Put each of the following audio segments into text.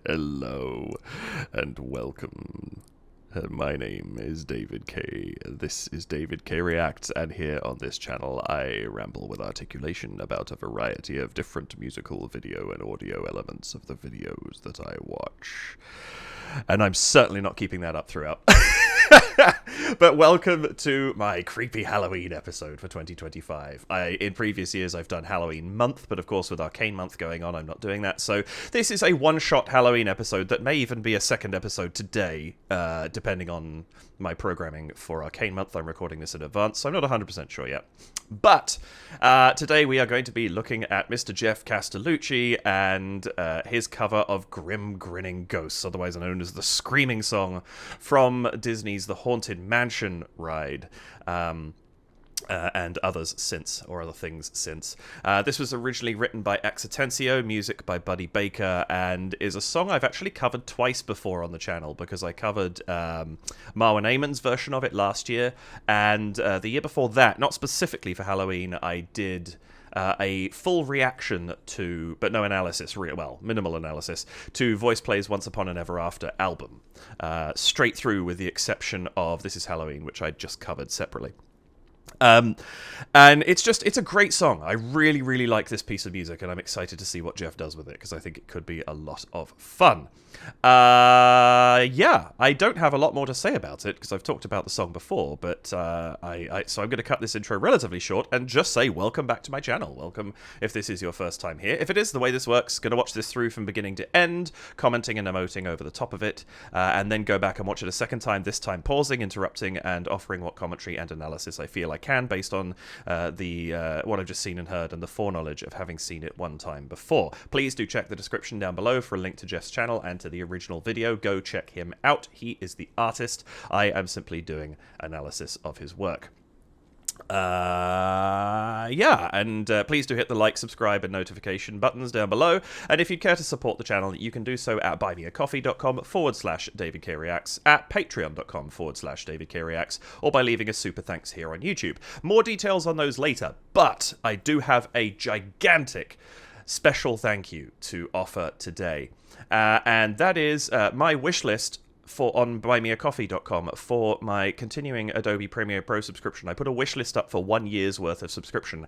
Hello and welcome. My name is David K. This is David K Reacts, and here on this channel I ramble with articulation about a variety of different musical, video, and audio elements of the videos that I watch. And I'm certainly not keeping that up throughout. But welcome to my creepy Halloween episode for 2025. In previous years I've done Halloween month, but of course with Arcane month going on I'm not doing that. So this is a one-shot Halloween episode that may even be a second episode today, depending on my programming for Arcane month. I'm recording this in advance, so I'm not 100% sure yet. But today we are going to be looking at Mr. Geoff Castellucci and his cover of Grinning Ghosts, otherwise known as the Screaming Song from Disney's The Haunted Mansion ride. And others since, or other things since. This was originally written by Exitensio, music by Buddy Baker, and is a song I've actually covered twice before on the channel, because I covered Marwan Ayman's version of it last year, and the year before that, not specifically for Halloween, I did a full reaction to, but no analysis, minimal analysis, to Voice Play's Once Upon an Ever After album. Straight through, with the exception of This Is Halloween, which I just covered separately. And it's a great song. I really, really like this piece of music, and I'm excited to see what Geoff does with it, because I think it could be a lot of fun. Yeah, I don't have a lot more to say about it, because I've talked about the song before, but so I'm going to cut this intro relatively short and just say welcome back to my channel. Welcome if this is your first time here. If it is, the way this works, going to watch this through from beginning to end, commenting and emoting over the top of it, and then go back and watch it a second time, this time pausing, interrupting, and offering what commentary and analysis I feel I can, based on what I've just seen and heard and the foreknowledge of having seen it one time before. Please do check the description down below for a link to Geoff's channel and to the original video. Go check him out. He is the artist. I am simply doing analysis of his work. Yeah, and please do hit the like, subscribe, and notification buttons down below. And if you'd care to support the channel, you can do so at buymeacoffee.com/DavidKReacts, at patreon.com/DavidKReacts, or by leaving a super thanks here on YouTube. More details on those later, but I do have a gigantic special thank you to offer today. And that is my wishlist on buymeacoffee.com for my continuing Adobe Premiere Pro subscription. I put a wish list up for 1 year's worth of subscription,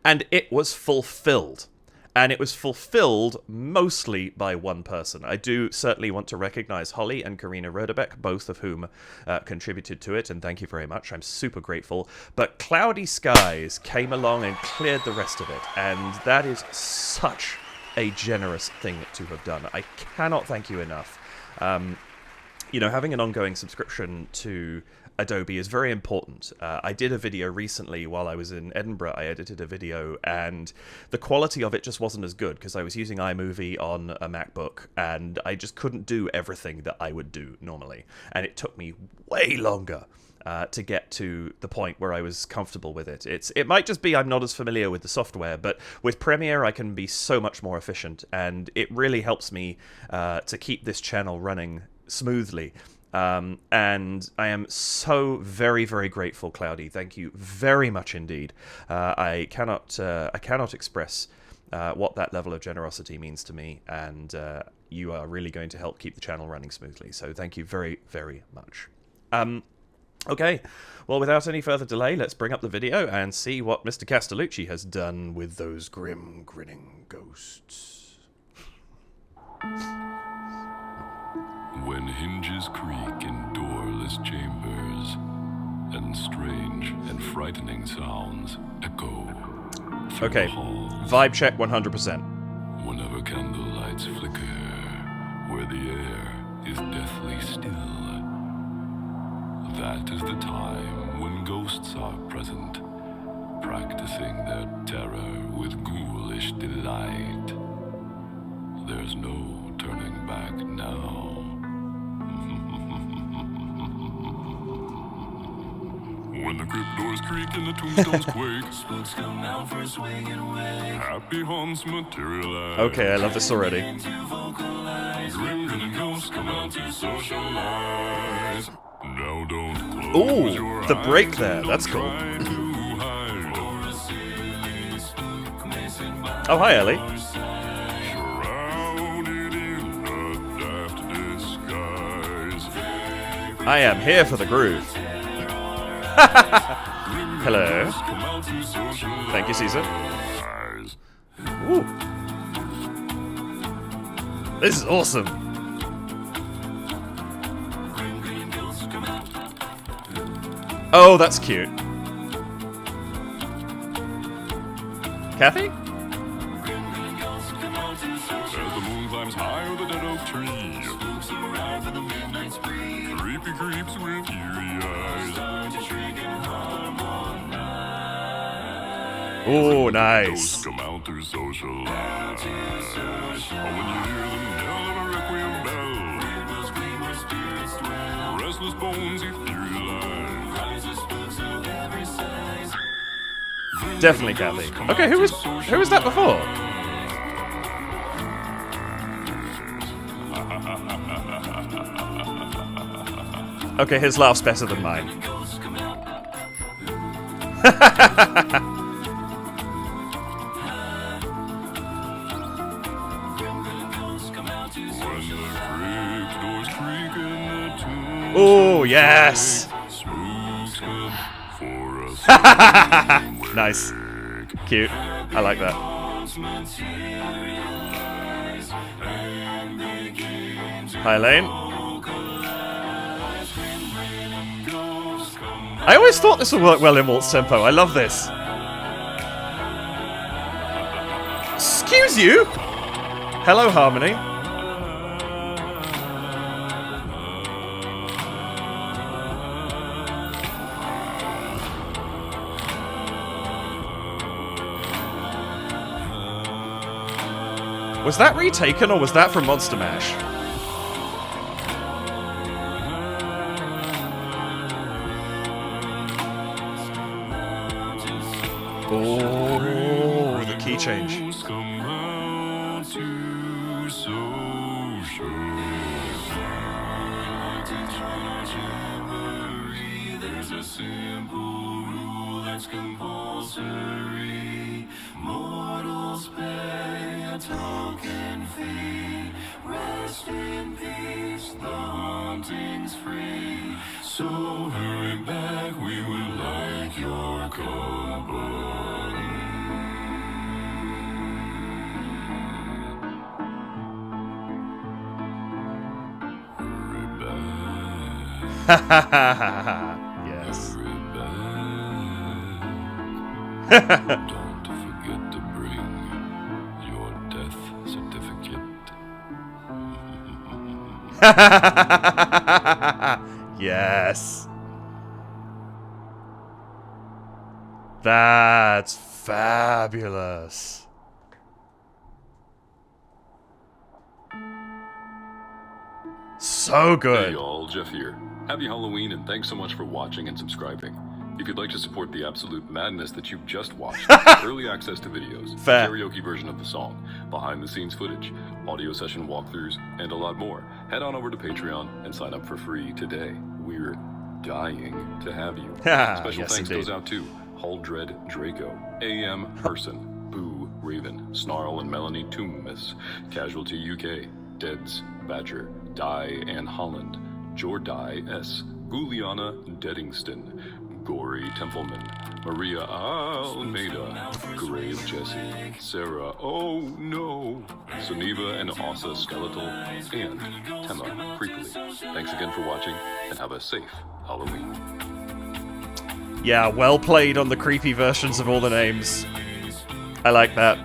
and it was fulfilled. And it was fulfilled mostly by one person. I do certainly want to recognize Holly and Karina Rodebeck, both of whom contributed to it, and thank you very much. I'm super grateful. But Cloudy Skies came along and cleared the rest of it, and that is such a generous thing to have done. I cannot thank you enough. You know, having an ongoing subscription to Adobe is very important. I did a video recently while I was in Edinburgh. I edited a video, and the quality of it just wasn't as good, because I was using iMovie on a MacBook, and I just couldn't do everything that I would do normally. And it took me way longer to get to the point where I was comfortable with it. It might just be I'm not as familiar with the software, but with Premiere I can be so much more efficient, and it really helps me to keep this channel running smoothly. And I am so very, very grateful, Cloudy. Thank you very much indeed. I cannot express what that level of generosity means to me, and you are really going to help keep the channel running smoothly. So thank you very, very much. Okay, well, without any further delay, let's bring up the video and see what Mr. Castellucci has done with those grinning ghosts. When hinges creak in doorless chambers, and strange and frightening sounds echo through Okay, the halls. vibe check 100%. Whenever candlelights flicker, where the air is deathly still, that is the time when ghosts are present, practicing their terror with ghoulish delight. There's no turning back now. When the crypt doors creak and the tombstones quake, spooks come out for a swing and wake. Happy haunts materialize. Okay, I love this already. Grinning ghosts come out to socialize. Now don't close Ooh, your the break eyes there, and that's don't cool. try to hide. Oh, hi, Ellie. I am here for the groove. Hello. Thank you, Caesar. Ooh. This is awesome. Oh, that's cute. Kathy? As the moon climbs high over the dead oak tree, spooks arrive for the midnight spree. Creepy creeps with eerie eyes. Oh, nice. Ghosts come out to socialize. Oh, when you hear the knell of a requiem bell, restless bones etherealize. Definitely Kathy. Okay, who was that before? Okay, his laugh's better than mine. Oh, yes! Nice. Cute. I like that. Hi, Elaine. I always thought this would work well in waltz tempo. I love this. Excuse you? Hello, Harmony. Was that retaken or was that from Monster Mash? Oh, the key change. There's a simple rule that's compulsory. Mortals pay a token fee. Rest in peace, the haunting's free. So hurry back, we would like your company. Hurry back. Yes. Don't forget to bring your death certificate. Yes. That's fabulous. So good. Hey y'all, Geoff here. Happy Halloween and thanks so much for watching and subscribing. If you'd like to support the absolute madness that you've just watched, early access to videos, Fair. karaoke version of the song, behind the scenes footage, audio session walkthroughs, and a lot more, head on over to Patreon and sign up for free today. We're dying to have you. Special Yes, thanks indeed. goes out to Huldred Draco, AM Person, Boo Raven, Snarl and Melanie Toomis, Casualty UK, Deads, Badger, Di Ann Holland, Jordai S, Guliana Deddingston, Gory Templeman, Maria Almeida, Grave Jesse, Sarah Oh No, Suniva and Asa Skeletal, and Tema Creepily. Thanks again for watching, and have a safe Halloween. Yeah, well played on the creepy versions of all the names. I like that.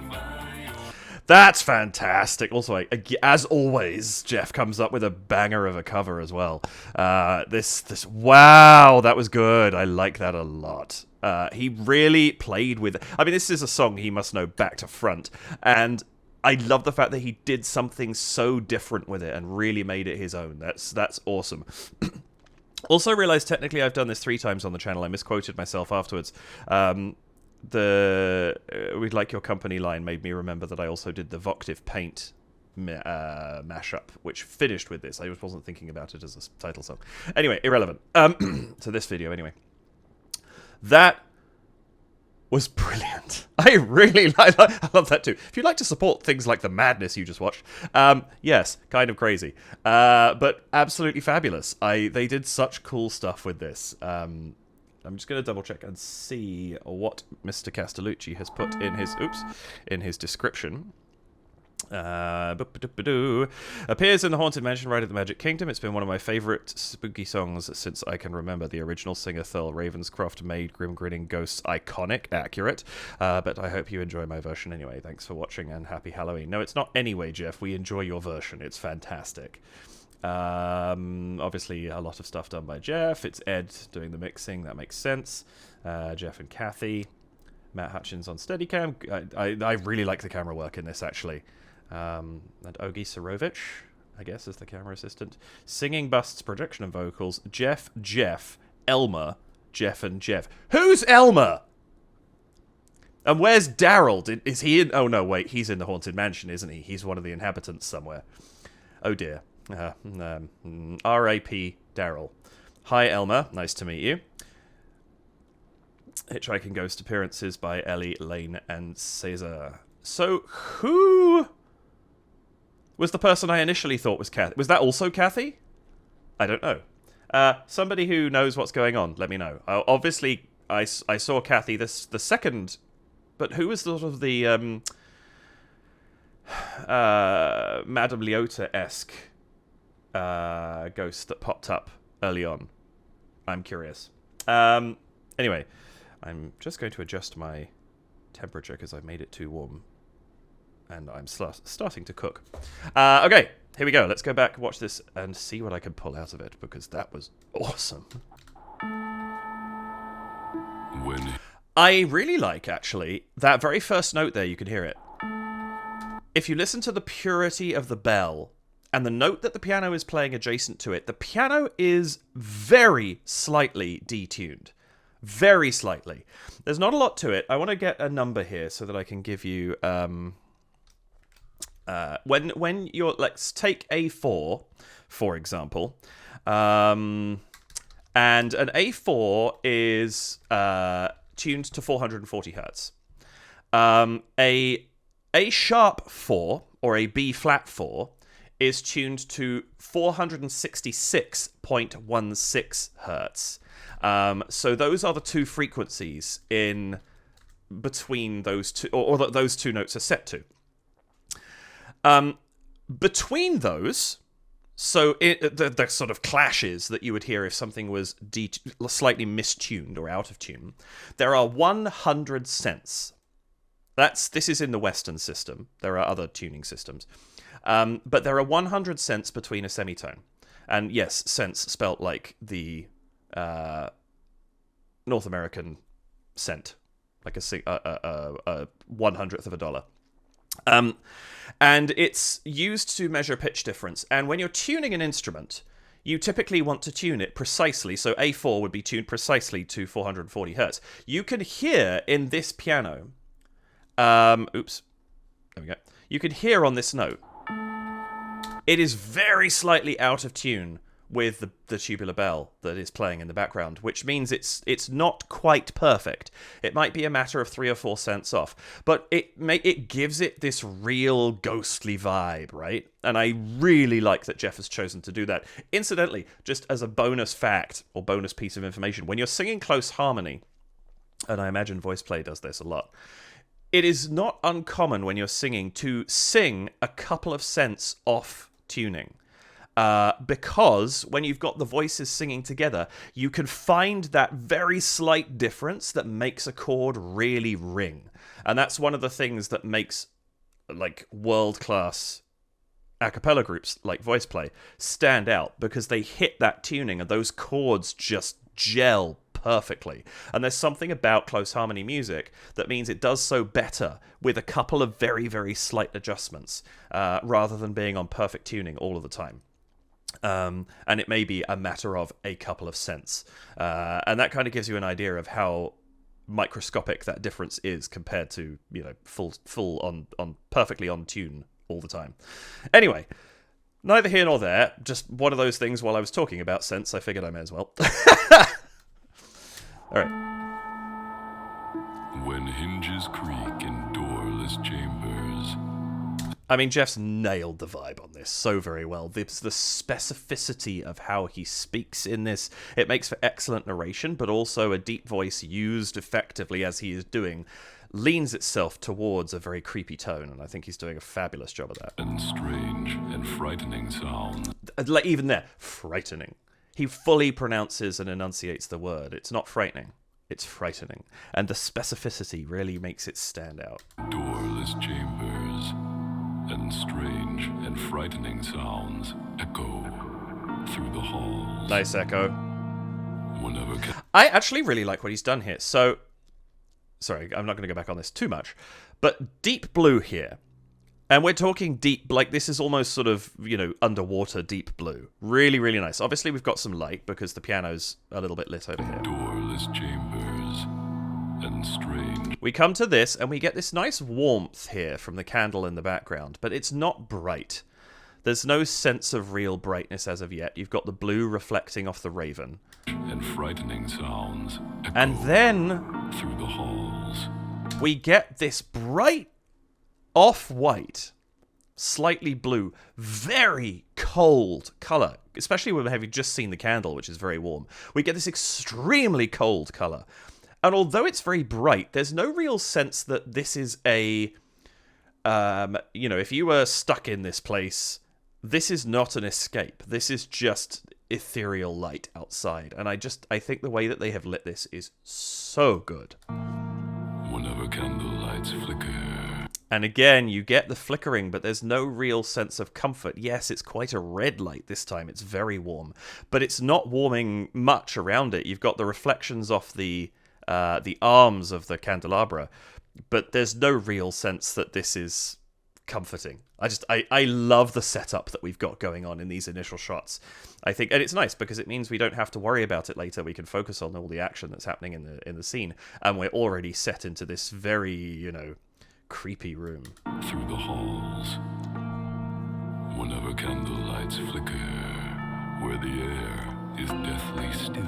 That's fantastic. Also, as always, Geoff comes up with a banger of a cover as well. Wow, that was good. I like that a lot. He really played with... I mean, this is a song he must know back to front, and I love the fact that he did something so different with it and really made it his own. That's awesome. Also realized technically I've done this 3 times on the channel. I misquoted myself afterwards. We'd like your company line made me remember that I also did the Voctive Paint mashup, which finished with this. I just wasn't thinking about it as a title song. Anyway, irrelevant. To this video, anyway. That was brilliant. I really I love that too. If you'd like to support things like the madness you just watched, yes, kind of crazy, but absolutely fabulous. They did such cool stuff with this. I'm just going to double check and see what Mr. Castellucci has put in his description. Appears in the Haunted Mansion right at the Magic Kingdom. It's been one of my favourite spooky songs since I can remember. The original singer Thurl Ravenscroft made Grinning Ghosts iconic, accurate, but I hope you enjoy my version anyway. Thanks for watching and happy Halloween. No, it's not anyway, Geoff. We enjoy your version. It's fantastic. Obviously a lot of stuff done by Geoff. It's Ed doing the mixing. That makes sense. Jeff and Kathy. Matt Hutchins on Steadicam. I really like the camera work in this, actually. And Ogi Sarovich, I guess, is the camera assistant. Singing, busts, projection and vocals. Jeff, Elmer, Jeff and Jeff. Who's Elmer? And where's Daryl? Is he in... Oh, no, wait. He's in the Haunted Mansion, isn't he? He's one of the inhabitants somewhere. Oh, dear. R.A.P. Daryl. Hi, Elmer. Nice to meet you. Hitchhiking Ghost appearances by Ellie, Lane, and Caesar. So, who was the person I initially thought was Kathy? Was that also Kathy? I don't know. Somebody who knows what's going on, let me know. Obviously, I saw Kathy the second, but who was sort of the Madame Leota-esque ghost that popped up early on? I'm curious. Anyway, I'm just going to adjust my temperature because I've made it too warm. And I'm starting to cook. Okay, here we go. Let's go back, watch this, and see what I can pull out of it, because that was awesome. I really like, actually, that very first note there. You can hear it. If you listen to the purity of the bell and the note that the piano is playing adjacent to it, the piano is very slightly detuned. Very slightly. There's not a lot to it. I want to get a number here so that I can give you... when you're... Let's take A4, for example. And an A4 is tuned to 440 hertz. A sharp 4, or a B flat 4, is tuned to 466.16 hertz. So those are the two frequencies in between those two, or that those two notes are set to. Between those, so the sort of clashes that you would hear if something was slightly mistuned or out of tune, there are 100 cents. This is in the Western system. There are other tuning systems. But there are 100 cents between a semitone. And yes, cents spelt like the North American cent, like a 100th of a dollar. And it's used to measure pitch difference. And when you're tuning an instrument, you typically want to tune it precisely. So A4 would be tuned precisely to 440 hertz. You can hear in this piano... oops. There we go. You can hear on this note, it is very slightly out of tune with the tubular bell that is playing in the background, which means it's not quite perfect. It might be a matter of 3 or 4 cents off, but it gives it this real ghostly vibe, right? And I really like that Geoff has chosen to do that. Incidentally, just as a bonus fact or bonus piece of information, when you're singing close harmony, and I imagine voice play does this a lot, it is not uncommon when you're singing to sing a couple of cents off tuning. Because when you've got the voices singing together, you can find that very slight difference that makes a chord really ring. And that's one of the things that makes like world-class a cappella groups like voice play stand out, because they hit that tuning and those chords just gel perfectly. And there's something about close harmony music that means it does so better with a couple of very, very slight adjustments, rather than being on perfect tuning all of the time. And it may be a matter of a couple of cents. And that kind of gives you an idea of how microscopic that difference is compared to, full on perfectly on tune all the time. Anyway, neither here nor there. Just one of those things while I was talking about cents, I figured I may as well. All right. When hinges creak in doorless chambers. I mean, Geoff's nailed the vibe on this so very well. The specificity of how he speaks in this, it makes for excellent narration, but also a deep voice used effectively as he is doing leans itself towards a very creepy tone, and I think he's doing a fabulous job of that. And strange and frightening sounds. Like, even there, frightening. He fully pronounces and enunciates the word. It's not frightening. It's frightening. And the specificity really makes it stand out. Doorless chambers. And strange and frightening sounds echo through the halls. Nice echo. Whenever I actually really like what he's done here. So, sorry, I'm not going to go back on this too much, but deep blue here. And we're talking deep, like this is almost sort of, you know, underwater deep blue. Really, really nice. Obviously, we've got some light because the piano's a little bit lit over here. Doorless chambers and strange. We come to this and we get this nice warmth here from the candle in the background, but it's not bright. There's no sense of real brightness as of yet. You've got the blue reflecting off the raven. And frightening sounds echo And then through the halls. we get this bright off-white, slightly blue, very cold colour, especially when having just seen the candle, which is very warm. We get this extremely cold colour. And although it's very bright, there's no real sense that this is a, you know, if you were stuck in this place, this is not an escape. This is just ethereal light outside. And I think the way that they have lit this is so good. Whenever candlelights flicker. And again, you get the flickering, but there's no real sense of comfort. Yes, it's quite a red light this time. It's very warm. But it's not warming much around it. You've got the reflections off the arms of the candelabra, but there's no real sense that this is comforting. I love the setup that we've got going on in these initial shots. I think, and it's nice because it means we don't have to worry about it later. We can focus on all the action that's happening in the scene, and we're already set into this very, you know, creepy room. Through the halls. Whenever candlelights flicker, where the air is deathly still.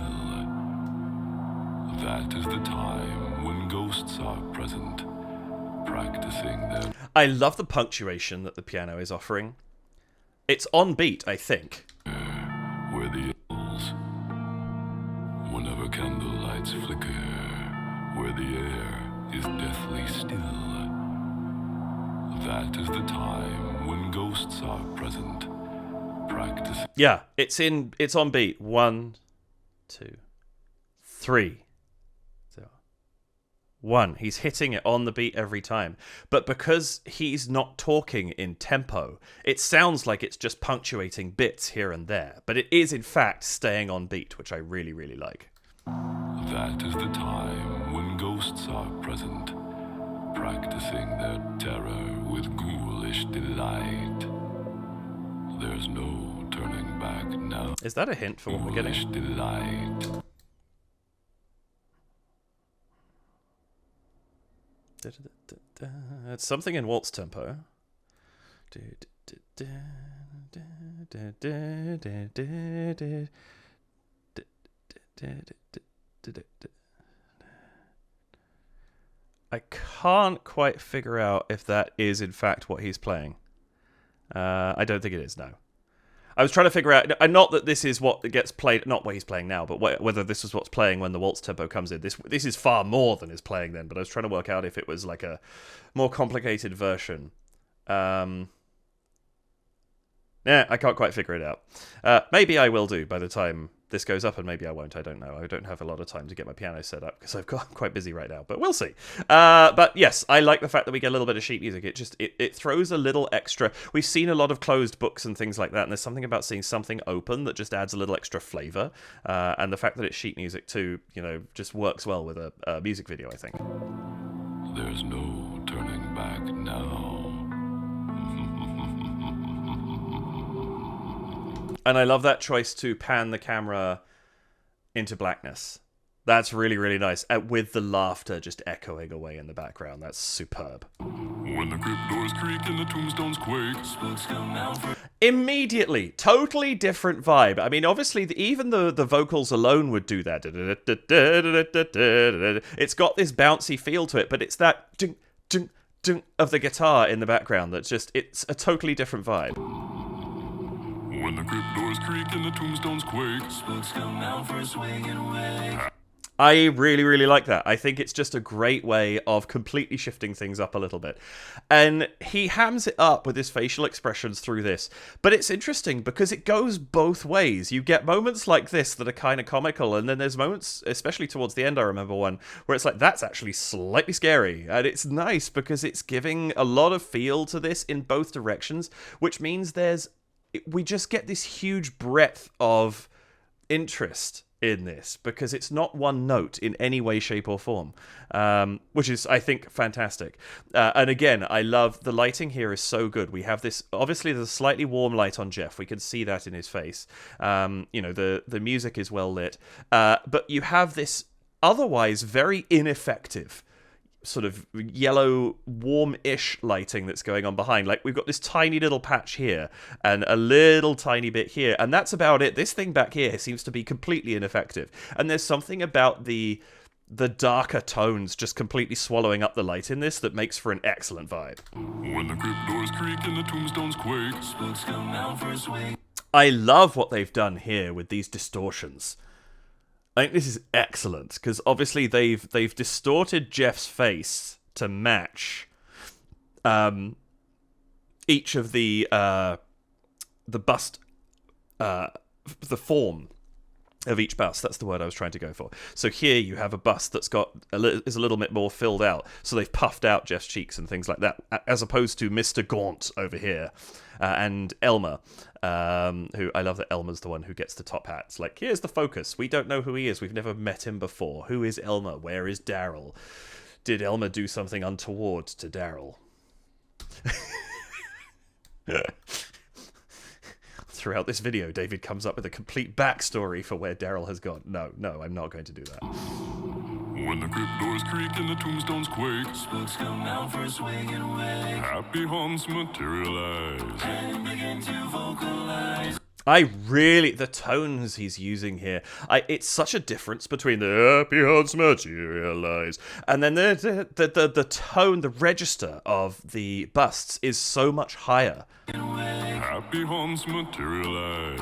That is the time when ghosts are present, practicing their... I love the punctuation that the piano is offering. It's on beat, I think. Where the hills. Whenever candlelights flicker, where the air is deathly still. That is the time when ghosts are present, practicing... Yeah, it's on beat. 1, 2, 3. 1. He's hitting it on the beat every time. But because he's not talking in tempo, it sounds like it's just punctuating bits here and there. But it is, in fact, staying on beat, which I really, really like. That is the time when ghosts are present, practicing their terror with ghoulish delight. There's no turning back now. Is that a hint for what we're Ghoulish getting? delight. It's something in waltz tempo. I can't quite figure out if that is in fact what he's playing. I don't think it is, no. I was trying to figure out, not that this is what gets played, not what he's playing now, but whether this is what's playing when the waltz tempo comes in. This is far more than is playing then, but I was trying to work out if it was like a more complicated version. I can't quite figure it out. Maybe I will do by the time this goes up, and maybe I won't. I don't know. I don't have a lot of time to get my piano set up because I'm quite busy right now, but we'll see. But yes, I like the fact that we get a little bit of sheet music. It throws a little extra. We've seen a lot of closed books and things like that, and there's something about seeing something open that just adds a little extra flavor. And the fact that it's sheet music too, you know, just works well with a music video, I think. There's no turning back now. And I love that choice to pan the camera into blackness. That's really, really nice. With the laughter just echoing away in the background. That's superb. When the crypt doors creak and the tombstones quake, spooks come out. Immediately, totally different vibe. I mean, obviously, even the vocals alone would do that. It's got this bouncy feel to it, but it's that ding, ding, ding of the guitar in the background that's just, it's a totally different vibe. When the crypt doors creak and the tombstones quake, spooks come out for a swing and wake. I really, really like that. I think it's just a great way of completely shifting things up a little bit. And he hams it up with his facial expressions through this. But it's interesting because it goes both ways. You get moments like this that are kind of comical, and then there's moments, especially towards the end, I remember one, where it's like, that's actually slightly scary. And it's nice because it's giving a lot of feel to this in both directions, which means we just get this huge breadth of interest in this, because it's not one note in any way, shape, or form, which is, I think, fantastic. And again, I love the lighting here is so good. We have this, obviously, there's a slightly warm light on Geoff. We can see that in his face. The music is well lit, but you have this otherwise very ineffective sort of yellow, warm-ish lighting that's going on behind. Like, we've got this tiny little patch here and a little tiny bit here, and that's about it. This thing back here seems to be completely ineffective. And there's something about the darker tones just completely swallowing up the light in this that makes for an excellent vibe. When the crypt doors creak and the tombstones quake, spooks come out for a swing. I love what they've done here with these distortions. I think this is excellent, because obviously they've distorted Geoff's face to match each of the bust, the form of each bust. That's the word I was trying to go for. So here you have a bust that's is a little bit more filled out. So they've puffed out Geoff's cheeks and things like that, as opposed to Mr. Gaunt over here. And Elmer, who I love that Elmer's the one who gets the top hat. It's like, here's the focus. We don't know who he is. We've never met him before. Who is Elmer? Where is Daryl? Did Elmer do something untoward to Daryl? Throughout this video, David comes up with a complete backstory for where Daryl has gone. No, I'm not going to do that. When the crypt doors creak and the tombstones quake, spooks come out for a swing and wake. Happy haunts materialize and begin to vocalize. The tones he's using here, it's such a difference between the happy haunts materialize and then the tone, the register of the busts is so much higher. Happy haunts materialize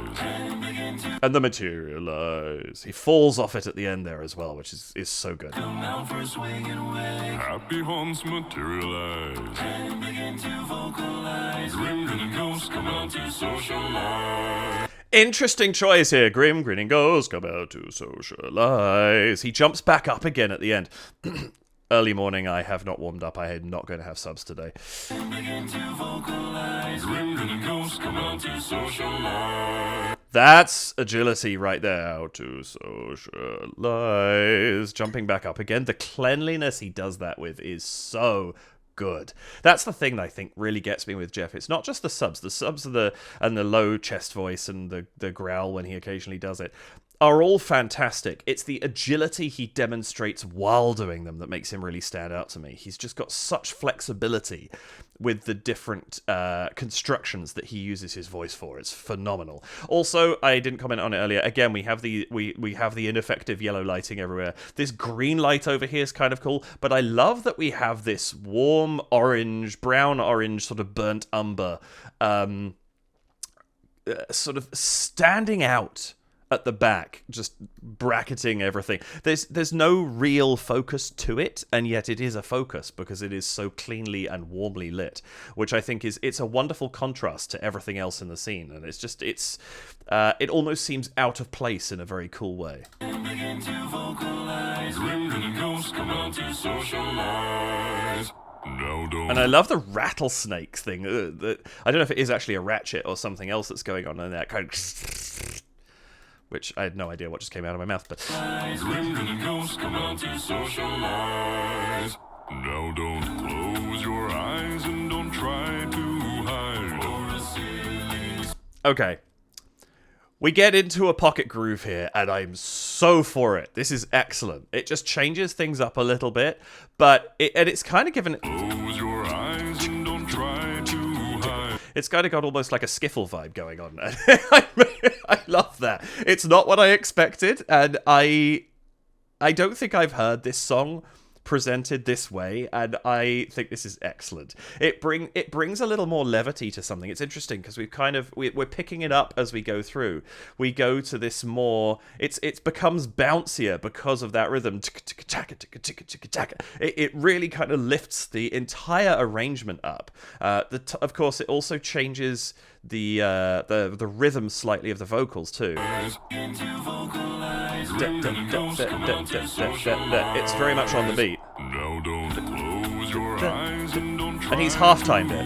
And the materialize. He falls off it at the end there as well, which is so good. Come out for a swing and wake. Happy haunts materialize and begin to vocalize. Grim grinning ghosts come out to socialize. Interesting choice here. Grim grinning ghosts come out to socialize. He jumps back up again at the end. Early morning, I have not warmed up. I am not going to have subs today. Begin to vocalize. Grim grinning ghosts come out to socialize. That's agility right there. How to socialize. Jumping back up again. The cleanliness he does that with is so good. That's the thing that I think really gets me with Geoff. It's not just the subs. The subs are and the low chest voice and the growl when he occasionally does it are all fantastic. It's the agility he demonstrates while doing them that makes him really stand out to me. He's just got such flexibility with the different constructions that he uses his voice for. It's phenomenal. Also, I didn't comment on it earlier. Again, we have the ineffective yellow lighting everywhere. This green light over here is kind of cool, but I love that we have this warm orange, brown orange, sort of burnt umber, sort of standing out at the back, just bracketing everything. There's no real focus to it, and yet it is a focus because it is so cleanly and warmly lit, which I think it's a wonderful contrast to everything else in the scene, and it almost seems out of place in a very cool way. Begin to vocalize. Grim grinning ghosts come out to socialize. And I love the rattlesnakes thing. I don't know if it is actually a ratchet or something else that's going on in that kind of which I had no idea what just came out of my mouth, but Grim grinning ghosts come out to socialize. Now don't close your eyes and don't try to hide. Okay. We get into a pocket groove here, and I'm so for it. This is excellent. It just changes things up a little bit, but it's kind of given. Close your eyes and don't try to hide. It's kind of got almost like a skiffle vibe going on. I love that. It's not what I expected, and I don't think I've heard this song presented this way, and I think this is excellent. It brings a little more levity to something. It's interesting because we're picking it up as we go through. We go to this more. It becomes bouncier because of that rhythm. It really kind of lifts the entire arrangement up. Of course, it also changes the rhythm slightly of the vocals too. It's very much on the beat. Now don't close your eyes and don't try And he's half-timed it.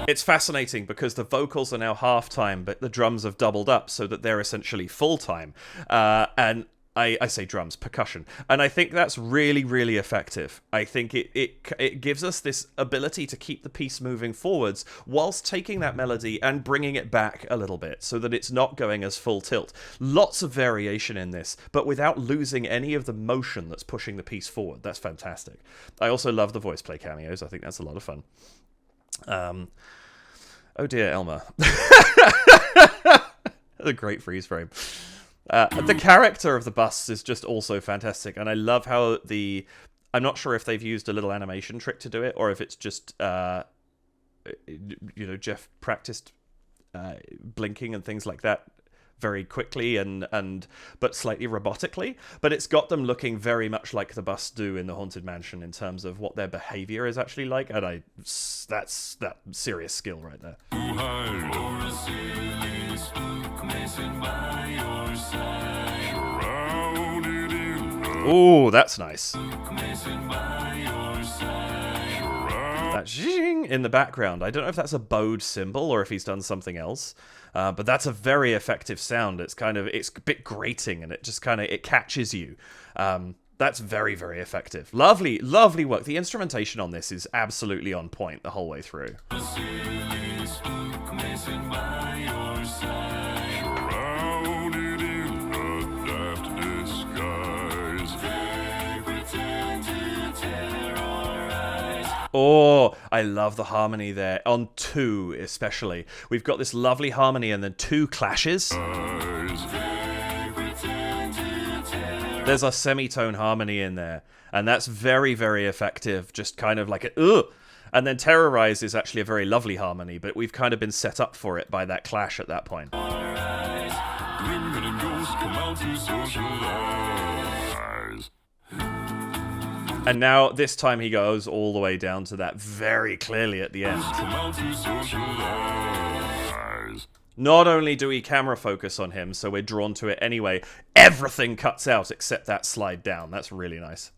It's fascinating because the vocals are now half-time, but the drums have doubled up so that they're essentially full-time. And I say drums, percussion. And I think that's really, really effective. I think it gives us this ability to keep the piece moving forwards whilst taking that melody and bringing it back a little bit so that it's not going as full tilt. Lots of variation in this, but without losing any of the motion that's pushing the piece forward. That's fantastic. I also love the voice play cameos. I think that's a lot of fun. Oh dear, Elmer. A great freeze frame. The character of the bus is just also fantastic, and I love how I'm not sure if they've used a little animation trick to do it, or if it's just, Geoff practiced blinking and things like that very quickly but slightly robotically. But it's got them looking very much like the bus do in the Haunted Mansion in terms of what their behavior is actually like, and that's that serious skill right there. Ooh, that's nice. That zing in the background. I don't know if that's a bowed cymbal or if he's done something else, but that's a very effective sound. It's a bit grating, and it catches you. That's very, very effective. Lovely, lovely work. The instrumentation on this is absolutely on point the whole way through. Oh, I love the harmony there. On 2, especially. We've got this lovely harmony and then 2 clashes. There's a semitone harmony in there. And that's very, very effective. Just kind of like ugh. And then Terrorize is actually a very lovely harmony, but we've kind of been set up for it by that clash at that point. And now, this time he goes all the way down to that very clearly at the end. Not only do we camera focus on him, so we're drawn to it anyway, everything cuts out except that slide down. That's really nice.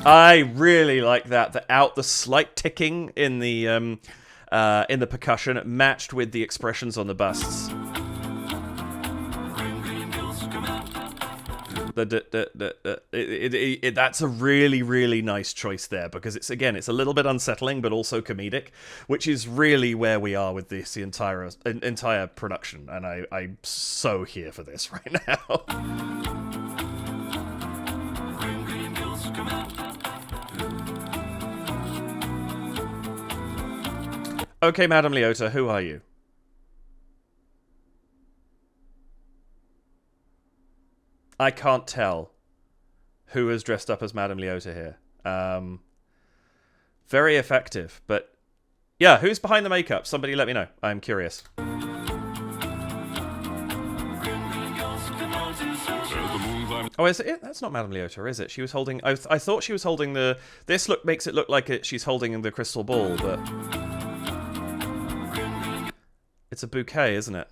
I really like that. The slight ticking in the percussion matched with the expressions on the busts. That's a really, really nice choice there, because it's a little bit unsettling but also comedic, which is really where we are with this entire production, and I'm so here for this right now. Okay, Madame Leota, who are you? I can't tell who is dressed up as Madame Leota here. Very effective, but yeah, who's behind the makeup? Somebody let me know. I'm curious. Oh, is it? That's not Madame Leota, is it? She was holding. I thought she was holding the. This makes it look like she's holding the crystal ball, but it's a bouquet, isn't it?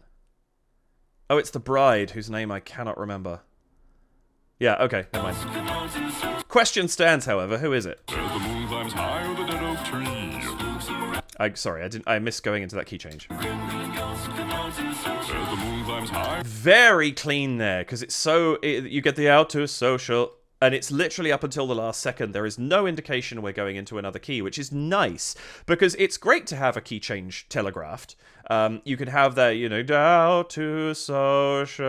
Oh, it's the bride, whose name I cannot remember. Yeah, okay, never mind. Question stands, however, who is it? I missed going into that key change. Very clean there, because it's you get the alto social, and it's literally up until the last second. There is no indication we're going into another key, which is nice, because it's great to have a key change telegraphed, You could have that, you know, how to socialize,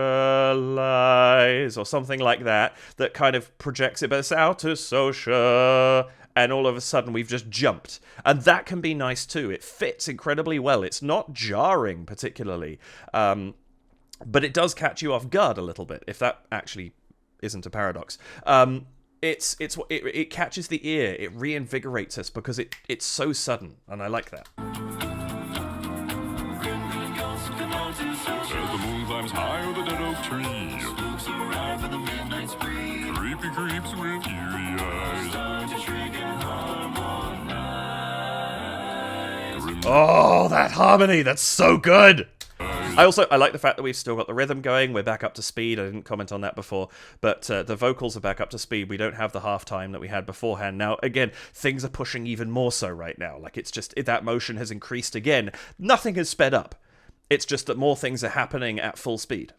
or something like that, that kind of projects it, but it's how to social, and all of a sudden we've just jumped. And that can be nice too. It fits incredibly well. It's not jarring particularly, but it does catch you off guard a little bit, if that actually isn't a paradox. It catches the ear, it reinvigorates us because it's so sudden, and I like that. As the moon climbs high over the dead oak tree, spooks arrive for the midnight spree. Creepy creeps with eerie eyes start to shriek and harmonize. Oh, that harmony! That's so good! I like the fact that we've still got the rhythm going. We're back up to speed. I didn't comment on that before, but the vocals are back up to speed. We don't have the halftime that we had beforehand. Now, again, things are pushing even more so right now. Like, it's just, that motion has increased again. Nothing has sped up. It's just that more things are happening at full speed.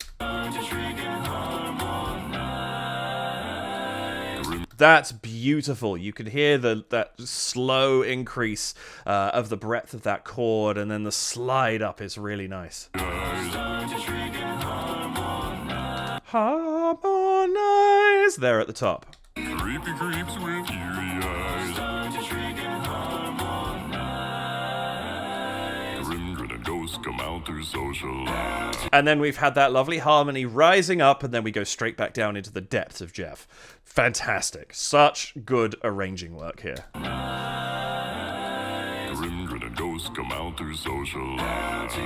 That's beautiful. You can hear that slow increase of the breadth of that chord, and then the slide up is really nice. Harmonize there at the top. Creepy creeps with eerie eyes start to shriek and harmonize. Grim dreaded ghosts come out to socialize. And then we've had that lovely harmony rising up, and then we go straight back down into the depths of Geoff. Fantastic. Such good arranging work here. Grim dreaded ghosts come out to socialize. Oh,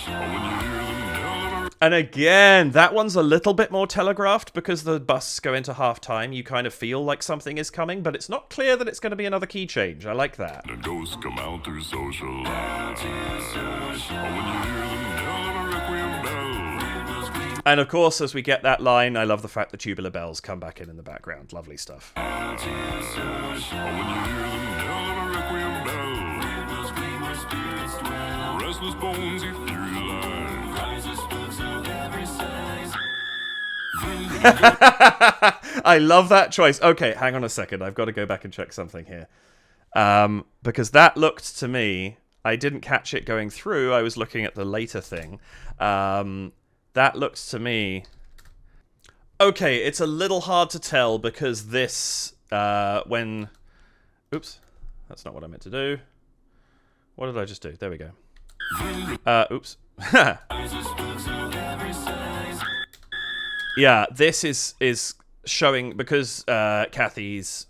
when you hear them yell, And again, that one's a little bit more telegraphed because the busts go into half-time. You kind of feel like something is coming, but it's not clear that it's going to be another key change. I like that. the ghosts come out to socialize. Oh, when you hear them yell a requiem bell. And of course, as we get that line, I love the fact the tubular bells come back in the background. Lovely stuff. Oh, when you hear them yell a requiem bell. Restless bones, ethereal eyes. I love that choice. Okay, hang on a second. I've got to go back and check something here. Because that looked to me... I didn't catch it going through. I was looking at the later thing. That looks to me... Okay, it's a little hard to tell because this... when... Oops. That's not what I meant to do. What did I just do? There we go. Oops. Yeah, this is showing... Because Kathy's...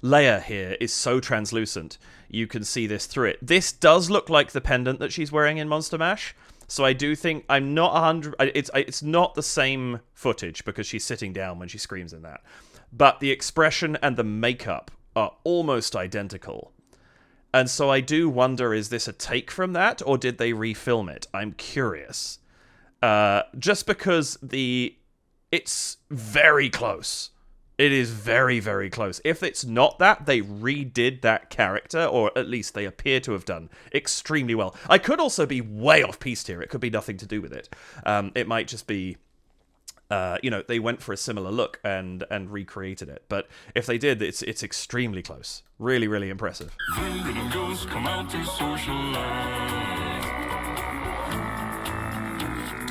layer here is so translucent, you can see this through it. This does look like the pendant that she's wearing in Monster Mash, so I do think I'm not 100. It's not the same footage because she's sitting down when she screams in that, but the expression and the makeup are almost identical, and so I do wonder: is this a take from that, or did they refilm it? I'm curious, just because it's very close. It is very, very close. If it's not that, they redid that character, or at least they appear to have done extremely well. I could also be way off piste here. It could be nothing to do with it. It might just be, they went for a similar look and recreated it. But if they did, it's extremely close. Really, really impressive. Ghosts come out to socialize.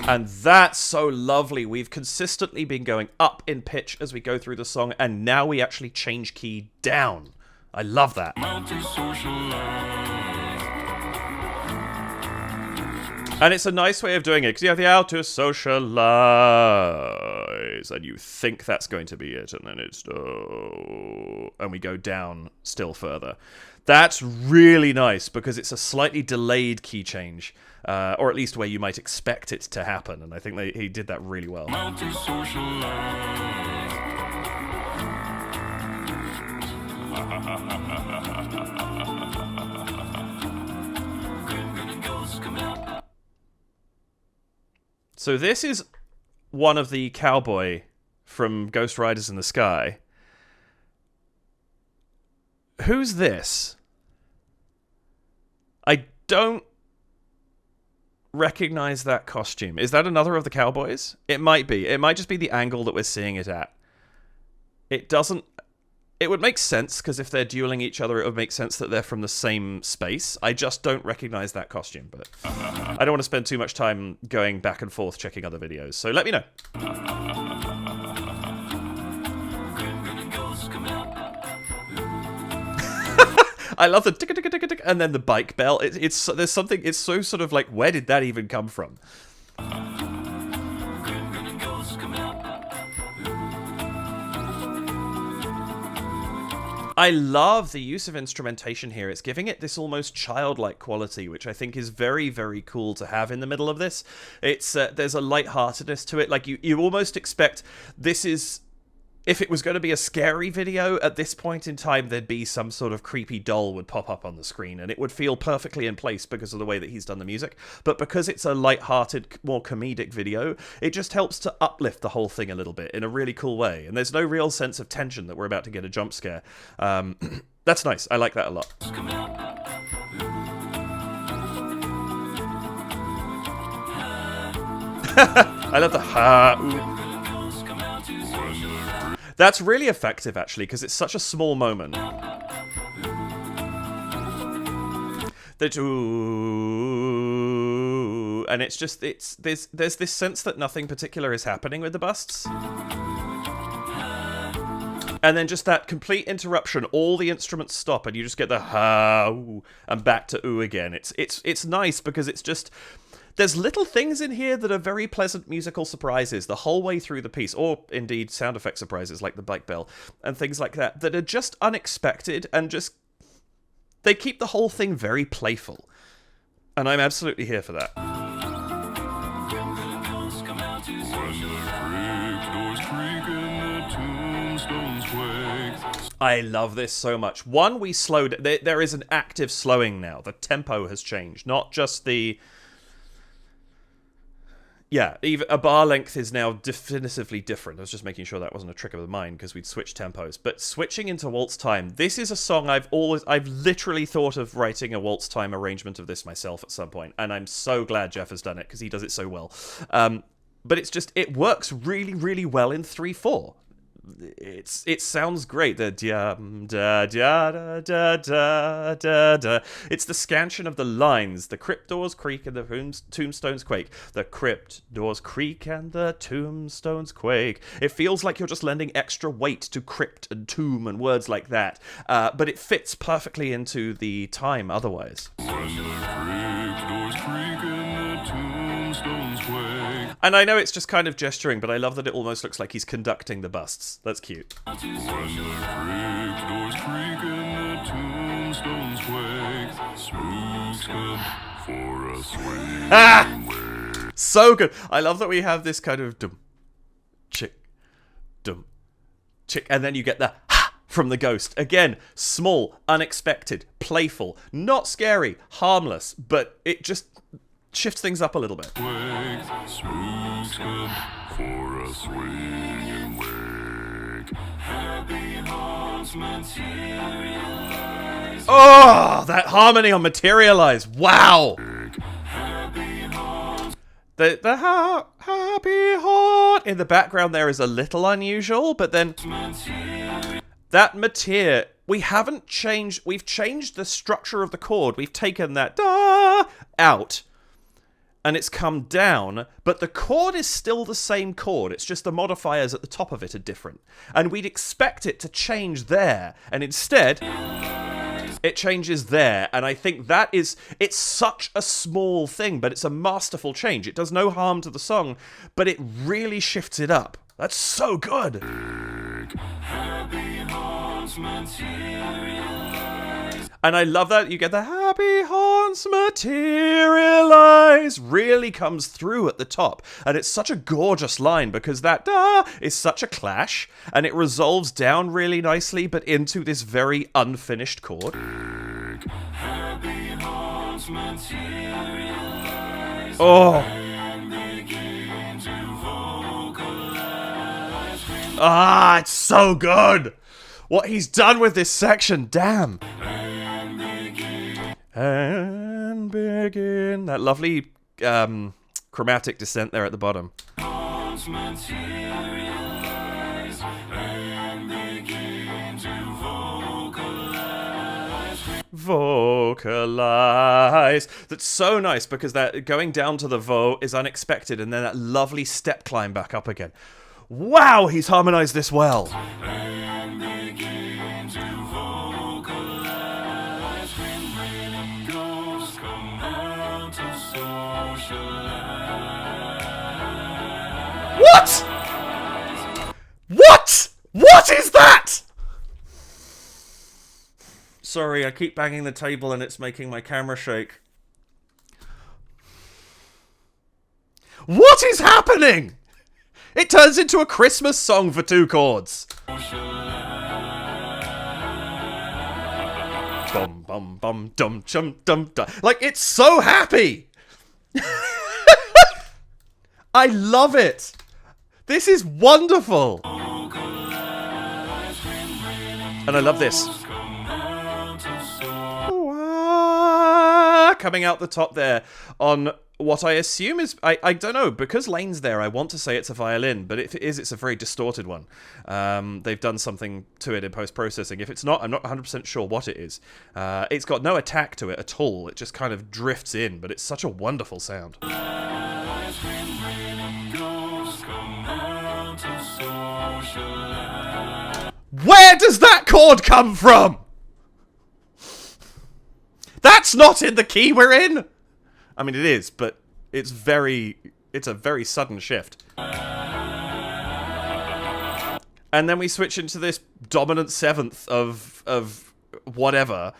And that's so lovely. We've consistently been going up in pitch as we go through the song, and now we actually change key down. I love that. And it's a nice way of doing it, because you have the out to socialize, and you think that's going to be it, and then it's... and we go down still further. That's really nice, because it's a slightly delayed key change, or at least where you might expect it to happen, and I think he did that really well. So this is one of the cowboy from Ghost Riders in the Sky. Who's this? I don't recognize that costume. Is that another of the cowboys? It might be. It might just be the angle that we're seeing it at. It doesn't... it would make sense, because if they're dueling each other, it would make sense that they're from the same space. I just don't recognize that costume, but I don't want to spend too much time going back and forth checking other videos, so let me know. I love the tick tick tick tick and then the bike bell. It's there's something. It's so sort of like, where did that even come from? I love the use of instrumentation here. It's giving it this almost childlike quality, which I think is very, very cool to have in the middle of this. It's there's a lightheartedness to it. Like you almost expect this is. If it was going to be a scary video, at this point in time, there'd be some sort of creepy doll would pop up on the screen, and it would feel perfectly in place because of the way that he's done the music. But because it's a light-hearted, more comedic video, it just helps to uplift the whole thing a little bit in a really cool way. And there's no real sense of tension that we're about to get a jump scare. That's nice. I like that a lot. I love the ha. That's really effective, actually, because it's such a small moment. The ooh, and it's just there's this sense that nothing particular is happening with the busts. And then just that complete interruption, all the instruments stop, and you just get the ha ooh, and back to ooh again. It's nice because it's just. There's little things in here that are very pleasant musical surprises the whole way through the piece, or indeed sound effect surprises like the bike bell and things like that, that are just unexpected and just... They keep the whole thing very playful. And I'm absolutely here for that. I love this so much. One, we slowed... There is an active slowing now. The tempo has changed, not just the... Yeah, even a bar length is now definitively different. I was just making sure that wasn't a trick of the mind because we'd switched tempos. But switching into waltz time, this is a song I've literally thought of writing a waltz time arrangement of this myself at some point, and I'm so glad Geoff has done it because he does it so well. But it's just, it works really, really well in 3/4. It sounds great. The da da da da da da da. It's the scansion of the lines. The crypt doors creak and the tombstones quake. The crypt doors creak and the tombstones quake. It feels like you're just lending extra weight to crypt and tomb and words like that. But it fits perfectly into the time otherwise. And I know it's just kind of gesturing, but I love that it almost looks like he's conducting the busts. That's cute. Ah! So good. I love that we have this kind of dum, chick, and then you get the ha from the ghost. Again, small, unexpected, playful, not scary, harmless, but it just shifts things up a little bit. Oh, that harmony on Materialize. Wow. The happy heart in the background there is a little unusual, but then that mater, we've changed the structure of the chord. We've taken that da out and it's come down, but the chord is still the same chord. It's just the modifiers at the top of it are different. And we'd expect it to change there, and instead it changes there. And I think it's such a small thing, but it's a masterful change. It does no harm to the song, but it really shifts it up. That's so good. And I love that you get the happy haunts materialize really comes through at the top. And it's such a gorgeous line because that da is such a clash and it resolves down really nicely but into this very unfinished chord. Oh. Ah, it's so good. What he's done with this section, damn. And begin. That lovely chromatic descent there at the bottom. vocalize. That's so nice because that going down to the vo is unexpected, and then that lovely step climb back up again. Wow, he's harmonized this well. What? What? What is that? Sorry, I keep banging the table and it's making my camera shake. What is happening? It turns into a Christmas song for 2 chords. Bum bum bum dum chum dum dum. Like, it's so happy. I love it. This is wonderful. And I love this. Coming out the top there on what I assume is, I don't know, because Lane's there, I want to say it's a violin, but if it is, it's a very distorted one. They've done something to it in post-processing. If it's not, I'm not 100% sure what it is. It's got no attack to it at all. It just kind of drifts in, but it's such a wonderful sound. Where does that chord come from? That's not in the key we're in! I mean, it is, but it's a very sudden shift. And then we switch into this dominant 7th of whatever.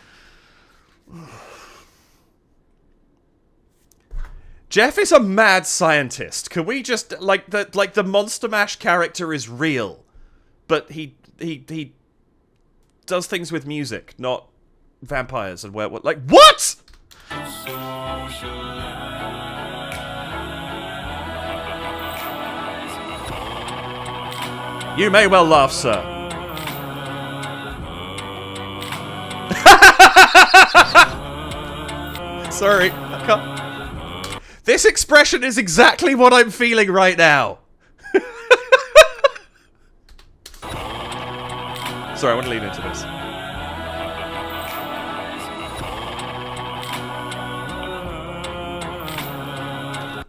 Geoff is a mad scientist. Can we just, like the Monster Mash character is real, but he does things with music, not vampires and werewolves. Like, what? You may well laugh, sir. Sorry, I can't. This expression is exactly what I'm feeling right now. Sorry, I want to lean into this.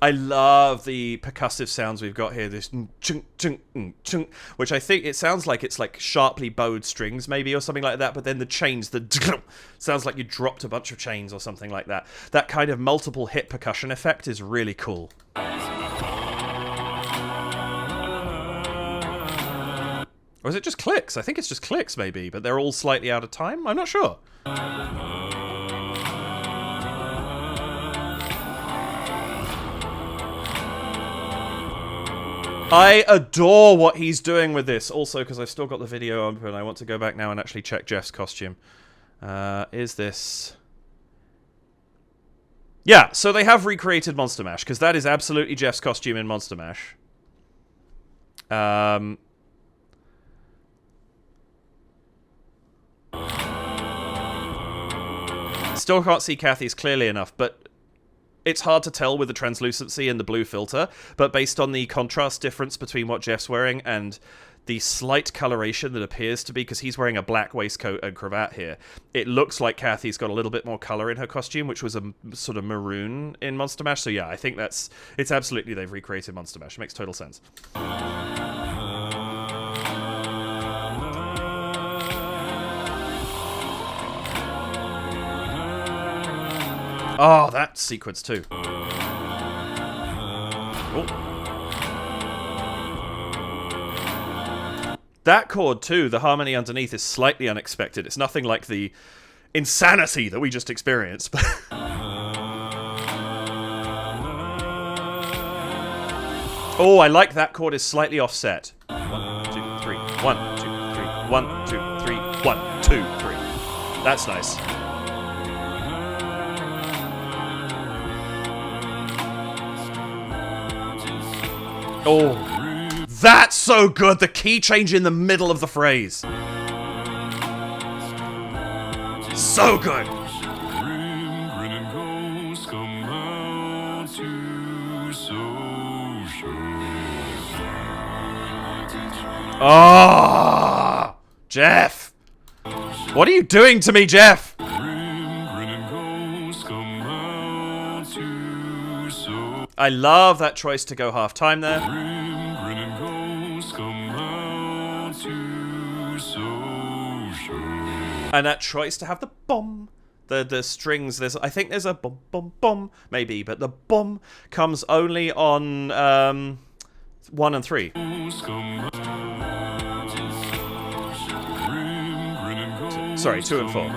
I love the percussive sounds we've got here. This chunk, chunk, chunk, which I think it sounds like it's like sharply bowed strings, maybe, or something like that. But then the chains, sounds like you dropped a bunch of chains or something like that. That kind of multiple hit percussion effect is really cool. Or is it just clicks? I think it's just clicks, maybe, but they're all slightly out of time. I'm not sure. I adore what he's doing with this. Also, because I've still got the video open, I want to go back now and actually check Geoff's costume. Is this... Yeah, so they have recreated Monster Mash, because that is absolutely Geoff's costume in Monster Mash. Still can't see Kathy's clearly enough, but it's hard to tell with the translucency and the blue filter, but based on the contrast difference between what Geoff's wearing and the slight coloration that appears to be, because he's wearing a black waistcoat and cravat here, it looks like Kathy's got a little bit more color in her costume, which was a sort of maroon in Monster Mash. So yeah, I think it's absolutely, they've recreated Monster Mash. It makes total sense. Oh, that sequence too. Oh. That chord too, the harmony underneath is slightly unexpected. It's nothing like the insanity that we just experienced. Oh, I like that chord is slightly offset. 1, 2, 3. 1, 2, 3. 1, 2, 3. 1, 2, 3. That's nice. Oh, that's so good. The key change in the middle of the phrase. So good. Oh, Geoff. What are you doing to me, Geoff? I love that choice to go half time there. Grinning ghosts come out to social. And that choice to have the bomb. The strings, I think there's a bum bum bum, maybe, but the bum comes only on 1 and 3. Sorry, 2 and 4.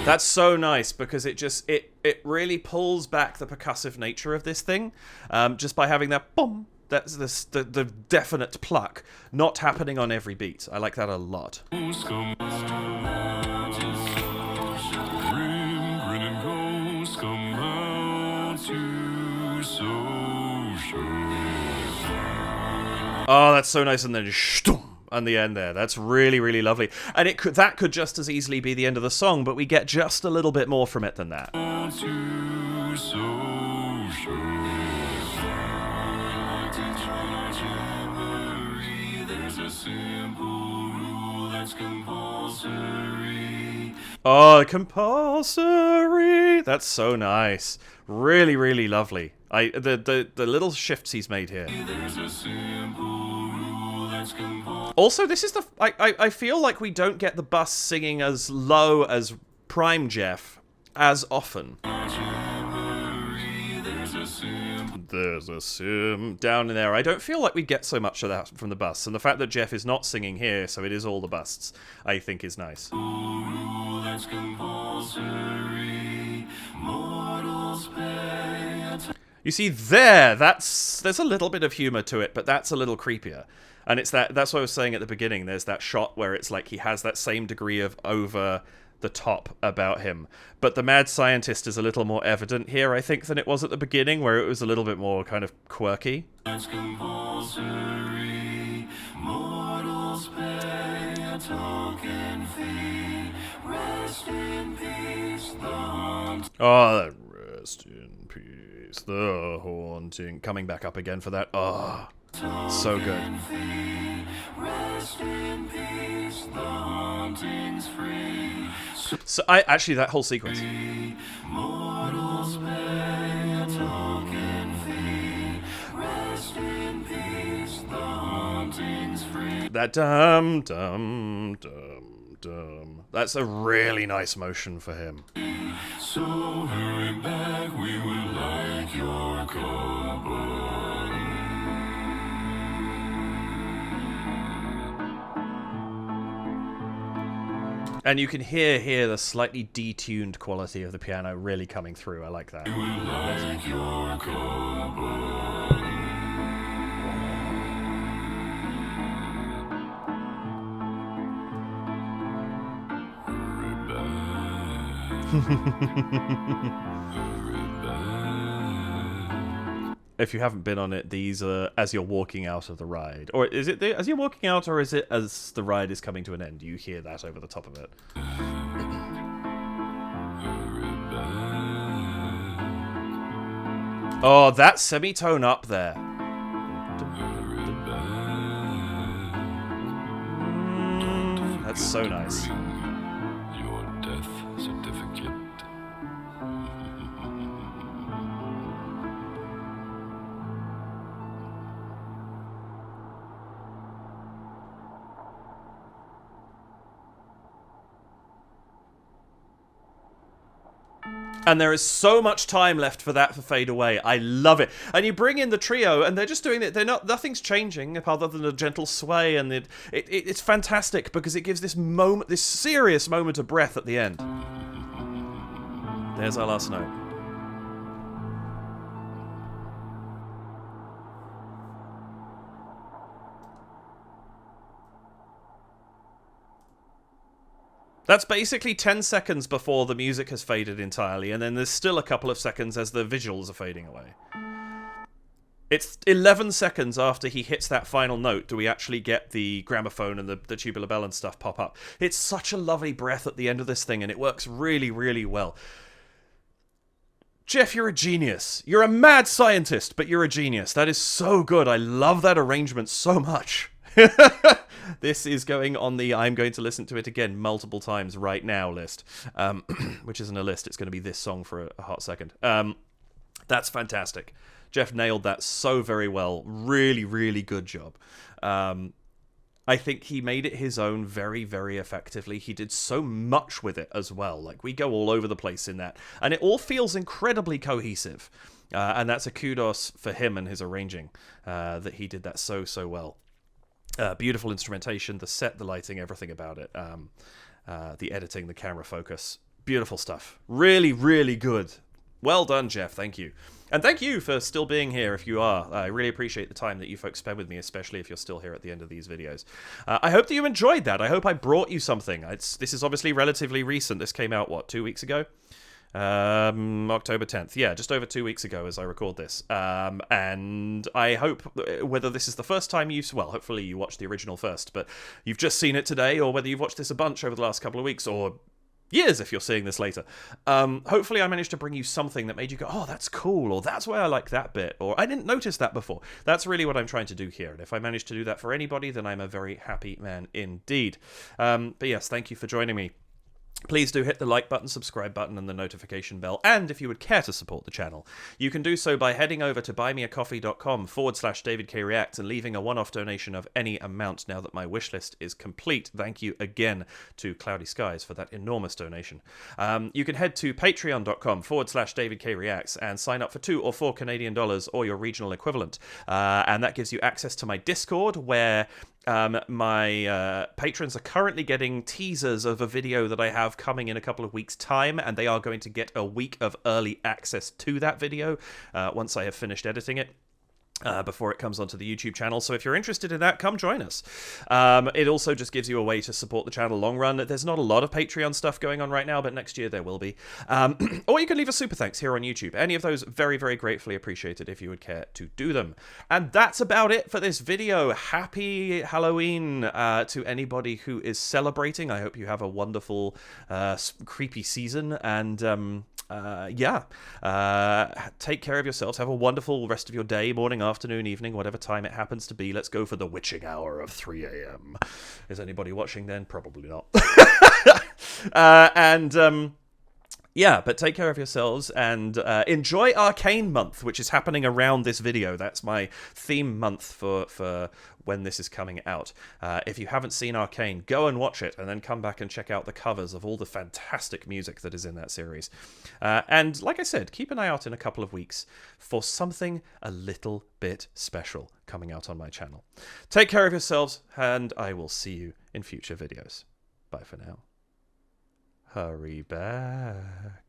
That's so nice because it really pulls back the percussive nature of this thing, just by having that bum. That's the definite pluck, not happening on every beat. I like that a lot. Oh, that's so nice, and then shtoom on the end there. That's really, really lovely. And that could just as easily be the end of the song, but we get just a little bit more from it than that. Oh, compulsory. That's so nice. Really, really lovely. The little shifts he's made here. Also, this is I feel like we don't get the bass singing as low as Prime Geoff as often. There's a sim down in there. I don't feel like we get so much of that from the busts, and the fact that Geoff is not singing here, so it is all the busts, I think is nice. You see there's a little bit of humor to it, but that's a little creepier. And it's that's what I was saying at the beginning. There's that shot where it's like he has that same degree of over the top about him, but the mad scientist is a little more evident here, I think, than it was at the beginning, where it was a little bit more kind of quirky. Oh, rest in peace, the haunting. Coming back up again for that. Oh, so good. Rest in peace, the haunting's free. So actually that whole sequence. That dum dum dum dum. That's a really nice motion for him. So hurry back, we would like your company. And you can hear here the slightly detuned quality of the piano really coming through. I like that. We would like your If you haven't been on it, these are as you're walking out of the ride. Or is it as you're walking out, or is it as the ride is coming to an end? You hear that over the top of it. Oh, that semitone up there. That's so nice. Your death certificate. And there is so much time left for that to fade away. I love it. And you bring in the trio, and they're just doing it. Nothing's changing other than a gentle sway, and it's fantastic because it gives this moment, this serious moment of breath at the end. There's our last note. That's basically 10 seconds before the music has faded entirely, and then there's still a couple of seconds as the visuals are fading away. It's 11 seconds after he hits that final note do we actually get the gramophone and the tubular bell and stuff pop up. It's such a lovely breath at the end of this thing, and it works really, really well. Geoff, you're a genius. You're a mad scientist, but you're a genius. That is so good. I love that arrangement so much. This is going on the I'm going to listen to it again multiple times right now list, which isn't a list. It's going to be this song for a hot second. That's fantastic. Geoff nailed that so very well. Really, really good job. I think he made it his own very, very effectively. He did so much with it as well. Like, we go all over the place in that. And it all feels incredibly cohesive. And that's a kudos for him and his arranging, that he did that so, so well. Beautiful instrumentation, the set, the lighting, everything about it. The editing, the camera focus. Beautiful stuff. Really, really good. Well done, Geoff. Thank you. And thank you for still being here if you are. I really appreciate the time that you folks spend with me, especially if you're still here at the end of these videos. I hope that you enjoyed that. I hope I brought you something. This is obviously relatively recent. This came out, what, 2 weeks ago? October 10th. Yeah, just over 2 weeks ago as I record this. And I hope, whether this is the first time well, hopefully you watched the original first, but you've just seen it today, or whether you've watched this a bunch over the last couple of weeks, or years if you're seeing this later. Hopefully I managed to bring you something that made you go, oh, that's cool, or that's why I like that bit, or I didn't notice that before. That's really what I'm trying to do here, and if I manage to do that for anybody, then I'm a very happy man indeed. But yes, thank you for joining me. Please do hit the like button, subscribe button, and the notification bell. And if you would care to support the channel, you can do so by heading over to buymeacoffee.com/DavidKReacts and leaving a one-off donation of any amount now that my wish list is complete. Thank you again to Cloudy Skies for that enormous donation. You can head to patreon.com/DavidKReacts and sign up for $2 or $4 Canadian or your regional equivalent. And that gives you access to my Discord, where my patrons are currently getting teasers of a video that I have coming in a couple of weeks' time, and they are going to get a week of early access to that video once I have finished editing it. Before it comes onto the YouTube channel. So if you're interested in that, come join us. It also just gives you a way to support the channel long run. There's not a lot of Patreon stuff going on right now, but next year there will be. Or you can leave a super thanks here on YouTube. Any of those very, very gratefully appreciated if you would care to do them. And that's about it for this video. Happy Halloween to anybody who is celebrating. I hope you have a wonderful, creepy season. And take care of yourselves. Have a wonderful rest of your day, morning, afternoon, evening, whatever time it happens to be. Let's go for the witching hour of 3 a.m. Is anybody watching then? Probably not. But take care of yourselves and enjoy Arcane Month, which is happening around this video. That's my theme month for when this is coming out. If you haven't seen Arcane, go and watch it, and then come back and check out the covers of all the fantastic music that is in that series. And like I said, keep an eye out in a couple of weeks for something a little bit special coming out on my channel. Take care of yourselves, and I will see you in future videos. Bye for now. Hurry back.